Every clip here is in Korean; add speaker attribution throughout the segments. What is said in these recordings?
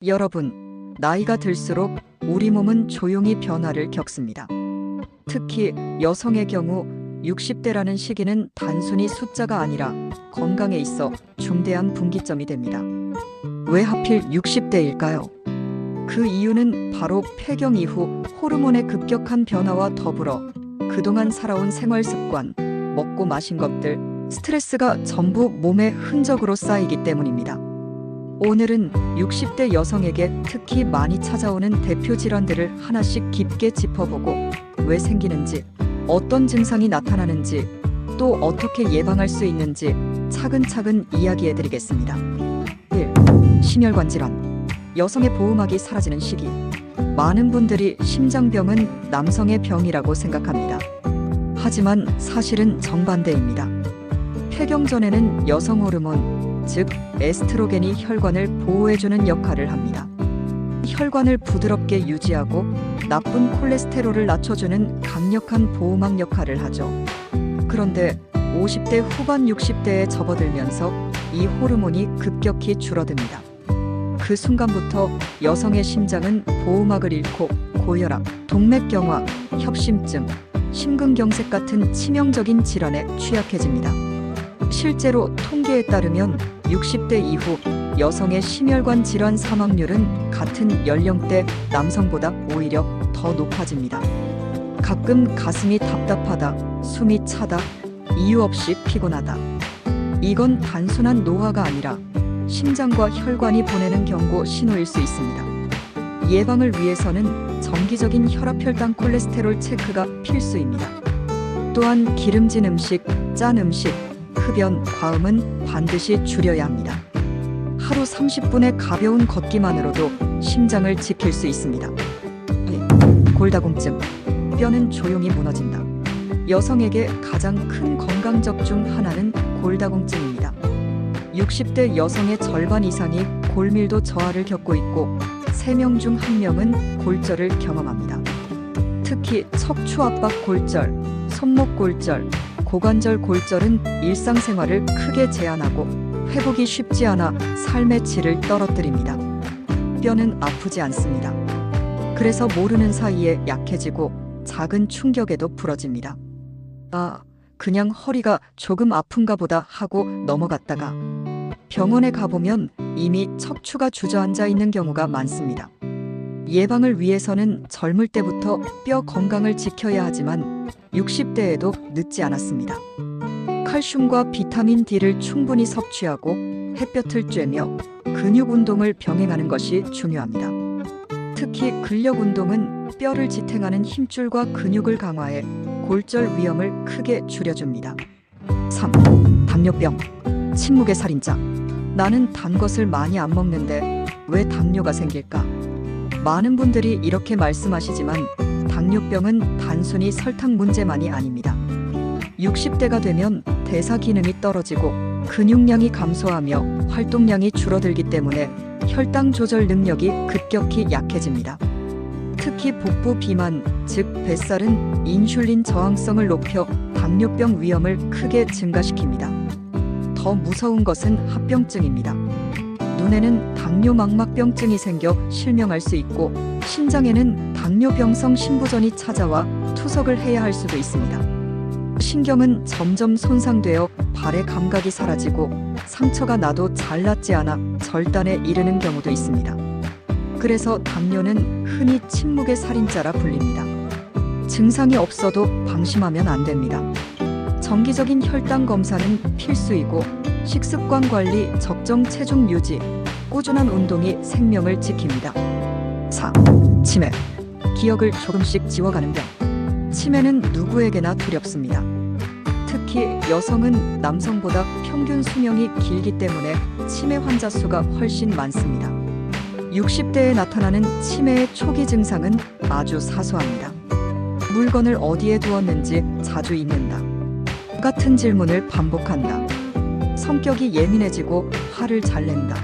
Speaker 1: 여러분, 나이가 들수록 우리 몸은 조용히 변화를 겪습니다. 특히 여성의 경우 60대라는 시기는 단순히 숫자가 아니라 건강에 있어 중대한 분기점이 됩니다. 왜 하필 60대일까요? 그 이유는 바로 폐경 이후 호르몬의 급격한 변화와 더불어 그동안 살아온 생활 습관, 먹고 마신 것들, 스트레스가 전부 몸에 흔적으로 쌓이기 때문입니다. 오늘은 60대 여성에게 특히 많이 찾아오는 대표 질환들을 하나씩 깊게 짚어보고 왜 생기는지, 어떤 증상이 나타나는지, 또 어떻게 예방할 수 있는지 차근차근 이야기해드리겠습니다. 1. 심혈관 질환. 여성의 보호막이 사라지는 시기. 많은 분들이 심장병은 남성의 병이라고 생각합니다. 하지만 사실은 정반대입니다. 폐경 전에는 여성 호르몬, 즉 에스트로겐이 혈관을 보호해주는 역할을 합니다. 혈관을 부드럽게 유지하고 나쁜 콜레스테롤을 낮춰주는 강력한 보호막 역할을 하죠. 그런데 50대 후반 60대에 접어들면서 이 호르몬이 급격히 줄어듭니다. 그 순간부터 여성의 심장은 보호막을 잃고 고혈압, 동맥경화, 협심증, 심근경색 같은 치명적인 질환에 취약해집니다. 실제로 통계에 따르면 60대 이후 여성의 심혈관 질환 사망률은 같은 연령대 남성보다 오히려 더 높아집니다. 가끔 가슴이 답답하다, 숨이 차다, 이유 없이 피곤하다. 이건 단순한 노화가 아니라 심장과 혈관이 보내는 경고 신호일 수 있습니다. 예방을 위해서는 정기적인 혈압 혈당 콜레스테롤 체크가 필수입니다. 또한 기름진 음식, 짠 음식, 흡연, 과음은 반드시 줄여야 합니다. 하루 30분의 가벼운 걷기만으로도 심장을 지킬 수 있습니다. 2. 골다공증. 뼈는 조용히 무너진다. 여성에게 가장 큰 건강적 중 하나는 골다공증입니다. 60대 여성의 절반 이상이 골밀도 저하를 겪고 있고 3명 중 1명은 골절을 경험합니다. 특히 척추압박 골절, 손목 골절, 고관절 골절은 일상생활을 크게 제한하고 회복이 쉽지 않아 삶의 질을 떨어뜨립니다. 뼈는 아프지 않습니다. 그래서 모르는 사이에 약해지고 작은 충격에도 부러집니다. 아, 그냥 허리가 조금 아픈가 보다 하고 넘어갔다가 병원에 가보면 이미 척추가 주저앉아 있는 경우가 많습니다. 예방을 위해서는 젊을 때부터 뼈 건강을 지켜야 하지만 60대에도 늦지 않았습니다. 칼슘과 비타민 D를 충분히 섭취하고 햇볕을 쬐며 근육 운동을 병행하는 것이 중요합니다. 특히 근력 운동은 뼈를 지탱하는 힘줄과 근육을 강화해 골절 위험을 크게 줄여줍니다. 3. 당뇨병. 침묵의 살인자. 나는 단 것을 많이 안 먹는데 왜 당뇨가 생길까? 많은 분들이 이렇게 말씀하시지만 당뇨병은 단순히 설탕 문제만이 아닙니다. 60대가 되면 대사 기능이 떨어지고 근육량이 감소하며 활동량이 줄어들기 때문에 혈당 조절 능력이 급격히 약해집니다. 특히 복부 비만, 즉 뱃살은 인슐린 저항성을 높여 당뇨병 위험을 크게 증가시킵니다. 더 무서운 것은 합병증입니다. 눈에는 당뇨망막병증이 생겨 실명할 수 있고 심장에는 당뇨병성 심부전이 찾아와 투석을 해야 할 수도 있습니다. 신경은 점점 손상되어 발의 감각이 사라지고 상처가 나도 잘 낫지 않아 절단에 이르는 경우도 있습니다. 그래서 당뇨는 흔히 침묵의 살인자라 불립니다. 증상이 없어도 방심하면 안 됩니다. 정기적인 혈당 검사는 필수이고 식습관 관리, 적정 체중 유지, 꾸준한 운동이 생명을 지킵니다. 4. 치매. 기억을 조금씩 지워가는 병. 치매는 누구에게나 두렵습니다. 특히 여성은 남성보다 평균 수명이 길기 때문에 치매 환자 수가 훨씬 많습니다. 60대에 나타나는 치매의 초기 증상은 아주 사소합니다. 물건을 어디에 두었는지 자주 잊는다. 똑같은 질문을 반복한다. 성격이 예민해지고 화를 잘 낸다.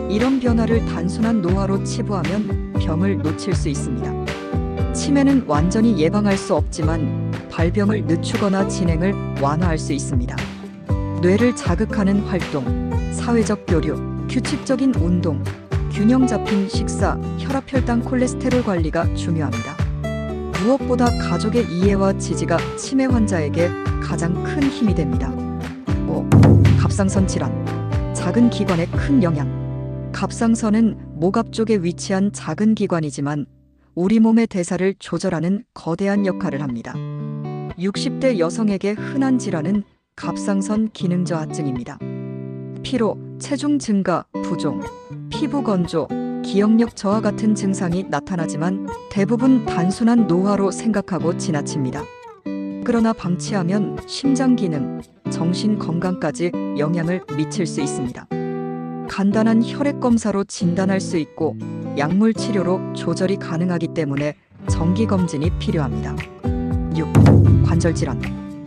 Speaker 1: 이런 변화를 단순한 노화로 치부하면 병을 놓칠 수 있습니다. 치매는 완전히 예방할 수 없지만 발병을 늦추거나 진행을 완화할 수 있습니다. 뇌를 자극하는 활동, 사회적 교류, 규칙적인 운동, 균형 잡힌 식사, 혈압, 혈당, 콜레스테롤 관리가 중요합니다. 무엇보다 가족의 이해와 지지가 치매 환자에게 가장 큰 힘이 됩니다. 5. 갑상선 질환. 작은 기관에 큰 영향. 갑상선은 목 앞쪽에 위치한 작은 기관이지만 우리 몸의 대사를 조절하는 거대한 역할을 합니다. 60대 여성에게 흔한 질환은 갑상선 기능 저하증입니다. 피로, 체중 증가, 부종, 피부 건조, 기억력 저하 같은 증상이 나타나지만 대부분 단순한 노화로 생각하고 지나칩니다. 그러나 방치하면 심장 기능, 정신 건강까지 영향을 미칠 수 있습니다. 간단한 혈액 검사로 진단할 수 있고 약물 치료로 조절이 가능하기 때문에 정기 검진이 필요합니다. 6. 관절 질환.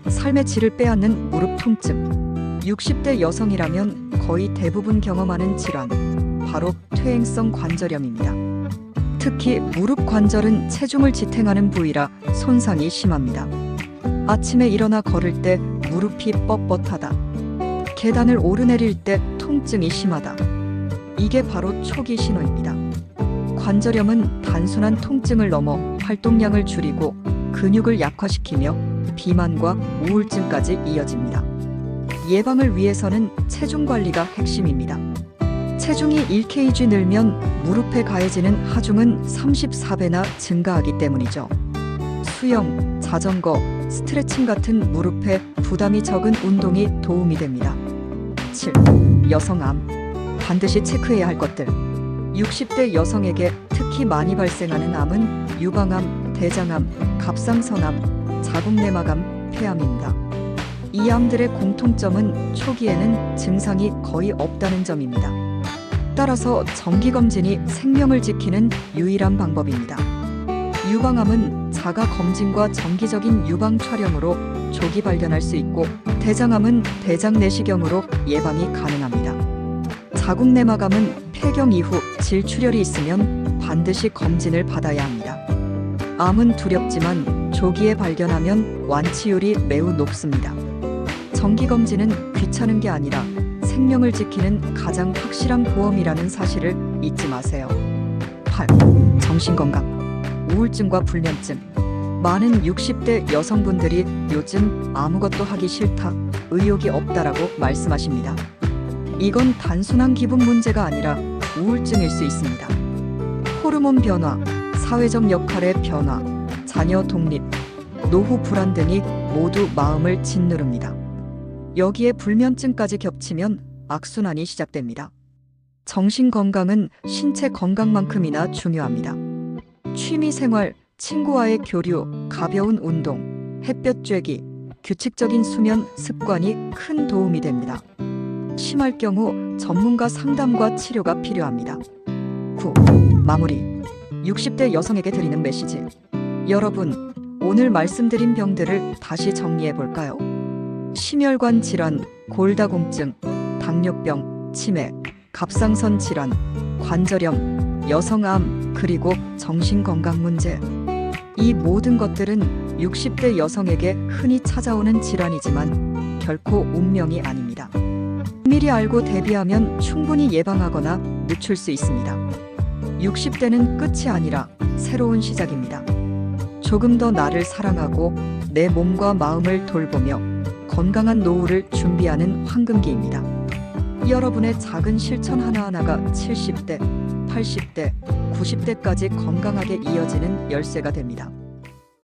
Speaker 1: 삶의 질을 빼앗는 무릎 통증. 60대 여성이라면 거의 대부분 경험하는 질환, 바로 퇴행성 관절염입니다. 특히 무릎 관절은 체중을 지탱하는 부위라 손상이 심합니다. 아침에 일어나 걸을 때 무릎이 뻣뻣하다. 계단을 오르내릴 때 통증이 심하다. 이게 바로 초기 신호입니다. 관절염은 단순한 통증을 넘어 활동량을 줄이고 근육을 약화시키며 비만과 우울증까지 이어집니다. 예방을 위해서는 체중 관리가 핵심입니다. 체중이 1kg 늘면 무릎에 가해지는 하중은 34배나 증가하기 때문이죠. 수영, 자전거, 스트레칭 같은 무릎에 부담이 적은 운동이 도움이 됩니다. 7. 여성암. 반드시 체크해야 할 것들. 60대 여성에게 특히 많이 발생하는 암은 유방암, 대장암, 갑상선암, 자궁내막암, 폐암입니다. 이 암들의 공통점은 초기에는 증상이 거의 없다는 점입니다. 따라서 정기검진이 생명을 지키는 유일한 방법입니다. 유방암은 자가 검진과 정기적인 유방 촬영으로 조기 발견할 수 있고 대장암은 대장 내시경으로 예방이 가능합니다. 자궁내막암은 폐경 이후 질출혈이 있으면 반드시 검진을 받아야 합니다. 암은 두렵지만 조기에 발견하면 완치율이 매우 높습니다. 정기검진은 귀찮은 게 아니라 생명을 지키는 가장 확실한 보험이라는 사실을 잊지 마세요. 8. 정신건강. 우울증과 불면증. 많은 60대 여성분들이 요즘 아무것도 하기 싫다, 의욕이 없다라고 말씀하십니다. 이건 단순한 기분 문제가 아니라 우울증일 수 있습니다. 호르몬 변화, 사회적 역할의 변화, 자녀 독립, 노후 불안 등이 모두 마음을 짓누릅니다. 여기에 불면증까지 겹치면 악순환이 시작됩니다. 정신 건강은 신체 건강만큼이나 중요합니다. 취미 생활, 친구와의 교류, 가벼운 운동, 햇볕 쬐기, 규칙적인 수면 습관이 큰 도움이 됩니다. 심할 경우 전문가 상담과 치료가 필요합니다. 9. 마무리. 60대 여성에게 드리는 메시지. 여러분, 오늘 말씀드린 병들을 다시 정리해 볼까요? 심혈관 질환, 골다공증, 당뇨병, 치매, 갑상선 질환, 관절염, 여성암, 그리고 정신건강 문제. 이 모든 것들은 60대 여성에게 흔히 찾아오는 질환이지만 결코 운명이 아닙니다. 미리 알고 대비하면 충분히 예방하거나 늦출 수 있습니다. 60대는 끝이 아니라 새로운 시작입니다. 조금 더 나를 사랑하고 내 몸과 마음을 돌보며 건강한 노후를 준비하는 황금기입니다. 여러분의 작은 실천 하나하나가 70대, 80대, 90대까지 건강하게 이어지는 열쇠가 됩니다.